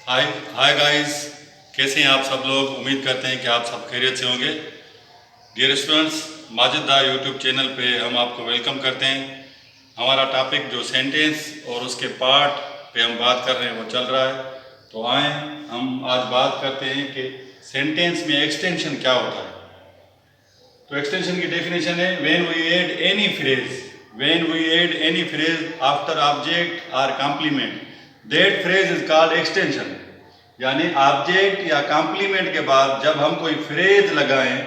हाय hi guys, कैसे हैं आप सब लोग। उम्मीद करते हैं कि आप सब खैरियत से होंगे। डियर स्टूडेंट्स, माजिद दा यूट्यूब चैनल पे हम आपको वेलकम करते हैं। हमारा टॉपिक जो सेंटेंस और उसके पार्ट पे हम बात कर रहे हैं वो चल रहा है। तो आए हम आज बात करते हैं कि सेंटेंस में एक्सटेंशन क्या होता है। तो एक्सटेंशन की डेफिनेशन है when we add any phrase after object और complement that phrase is called extension. यानी ऑब्जेक्ट या कॉम्प्लीमेंट के बाद जब हम कोई फ्रेज लगाएं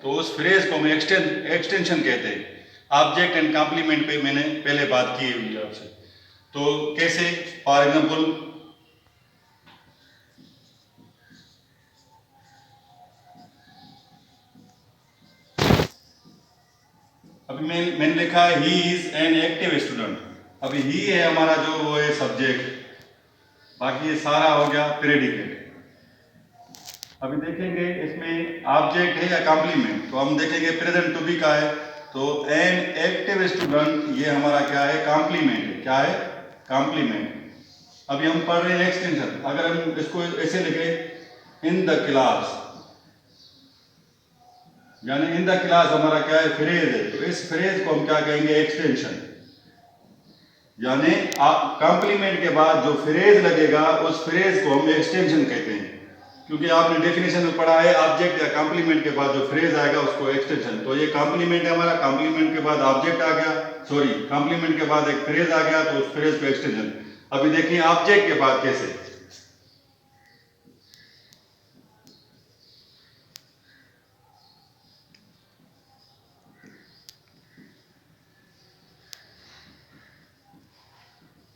तो उस फ्रेज को हम एक्सटेंशन कहते हैं। ऑब्जेक्ट एंड कॉम्प्लीमेंट पे मैंने पहले बात की हुई है आपसे। तो कैसे, फॉर एग्जाम्पल अभी मैंने लिखा है he is an active student. अभी ही है हमारा जो वो है सब्जेक्ट, बाकी ये सारा हो गया प्रेडिकेट। अभी देखेंगे इसमें ऑब्जेक्ट है या कॉम्प्लीमेंट, तो हम देखेंगे प्रेजेंट टू बी का है तो एन एक्टिव स्टूडेंट ये हमारा क्या है, कॉम्प्लीमेंट है। क्या है, कॉम्प्लीमेंट। अभी हम पढ़ रहे हैं एक्सटेंशन। अगर हम इसको ऐसे लिखे इन द क्लास, यानी इन द क्लास हमारा क्या है, फ्रेज है, तो इस फ्रेज को हम क्या कहेंगे, एक्सटेंशन। यानी कॉम्प्लीमेंट के बाद जो फ्रेज लगेगा उस फ्रेज को हम एक्सटेंशन कहते हैं। क्योंकि आपने डेफिनेशन में पढ़ा है ऑब्जेक्ट या कॉम्प्लीमेंट के बाद जो फ्रेज आएगा उसको एक्सटेंशन। तो ये कॉम्प्लीमेंट है हमारा, कॉम्प्लीमेंट के बाद ऑब्जेक्ट आ गया, सॉरी कॉम्प्लीमेंट के बाद एक फ्रेज आ गया तो उस फ्रेज को एक्सटेंशन। अभी देखिए ऑब्जेक्ट के बाद कैसे।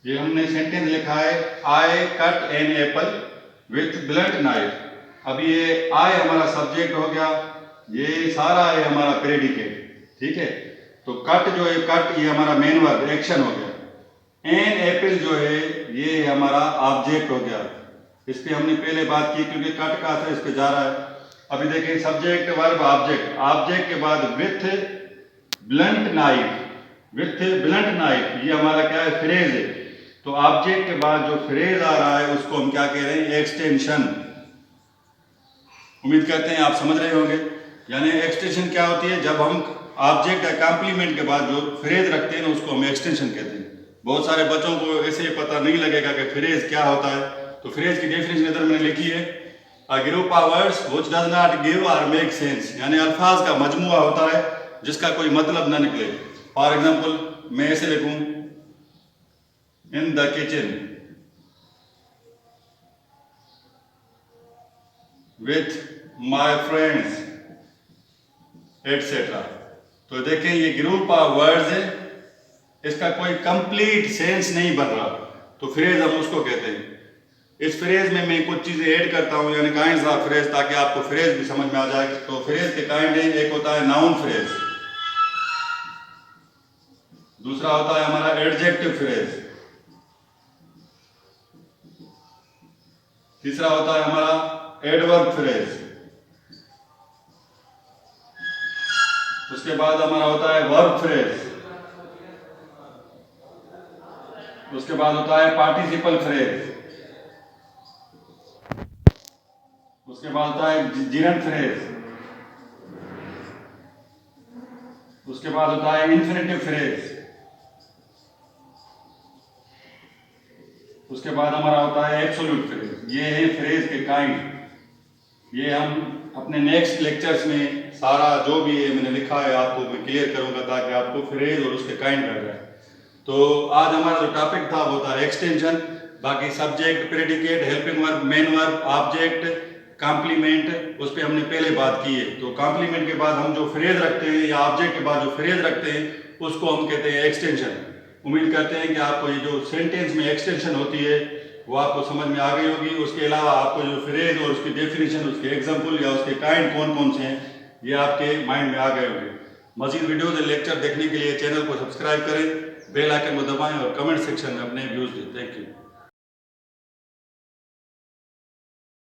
ये हमने सेंटेंस लिखा है I cut an apple with blunt knife. अभी ये आई हमारा सब्जेक्ट हो गया, ये सारा है हमारा प्रेडिकेट, ठीक है। तो कट जो है, कट ये हमारा मेन वर्ब एक्शन हो गया। एन एप्पल जो है ये हमारा ऑब्जेक्ट हो गया। इस पे हमने पहले बात की क्योंकि कट का असर इस पे जा रहा है। अभी देखिए सब्जेक्ट वर्ब ऑब्जेक्ट, ऑब्जेक्ट के बाद with blunt knife, with blunt knife ये हमारा क्या है, फ्रेज है। तो ऑब्जेक्ट के बाद जो फ्रेज आ रहा है उसको हम क्या कह रहे हैं, एक्सटेंशन। उम्मीद करते हैं आप समझ रहे होंगे। यानी एक्सटेंशन क्या होती है, जब हम ऑब्जेक्ट या कॉम्प्लीमेंट के बाद जो फ्रेज रखते हैं ना उसको हम एक्सटेंशन कहते हैं। बहुत सारे बच्चों को ऐसे पता नहीं लगेगा कि फ्रेज क्या होता है। तो फ्रेज की डेफिनेशन इधर मैंने लिखी है, a group of words which does not give और मेक सेंस। यानी अल्फाज का मजमुआ होता है जिसका कोई मतलब ना निकले। फॉर एग्जाम्पल मैं ऐसे लिखूं in the kitchen with my friends etcetera. तो देखें ये ग्रुप ऑफ वर्ड्स है, इसका कोई कंप्लीट सेंस नहीं बन रहा, तो फ्रेज हम उसको कहते हैं। इस फ्रेज में मैं कुछ चीजें ऐड करता हूं, यानी काइंड्स ऑफ फ्रेज, ताकि आपको फ्रेज भी समझ में आ जाए। तो फ्रेज के काइंड है, एक होता है नाउन फ्रेज, दूसरा होता है हमारा एडजेक्टिव फ्रेज, तीसरा होता है हमारा एडवर्ब फ्रेज, उसके बाद हमारा होता है वर्ब फ्रेज, उसके बाद होता है पार्टिसिपल फ्रेज, उसके बाद होता है जिरंट फ्रेज, उसके बाद होता है इंफिनिटिव फ्रेज, उसके बाद हमारा होता है एब्सोल्यूट फ्रेज। ये है फ्रेज के काइंड। ये हम अपने नेक्स्ट लेक्चर्स में सारा जो भी है मैंने लिखा है आपको मैं क्लियर करूंगा, ताकि आपको फ्रेज और उसके काइंड मिल जाए। तो आज हमारा जो टॉपिक था वो था एक्सटेंशन। बाकी subject, predicate, helping verb, main verb, object, complement, उस पर हमने पहले बात की है। तो कॉम्प्लीमेंट के बाद हम जो फ्रेज रखते हैं या ऑब्जेक्ट के बाद जो फ्रेज रखते हैं उसको हम कहते हैं एक्सटेंशन। उम्मीद करते हैं कि आपको ये जो सेंटेंस में एक्सटेंशन होती है वो आपको समझ में आ गई होगी। उसके अलावा आपको जो फ्रेज और उसकी डेफिनेशन, उसके एग्जाम्पल या उसके काइंड कौन कौन से हैं ये आपके माइंड में आ गए होंगे। मजीद वीडियोज और लेक्चर देखने के लिए चैनल को सब्सक्राइब करें, बेल आइकन को दबाएं और कमेंट सेक्शन में अपने व्यूज दें। Thank you.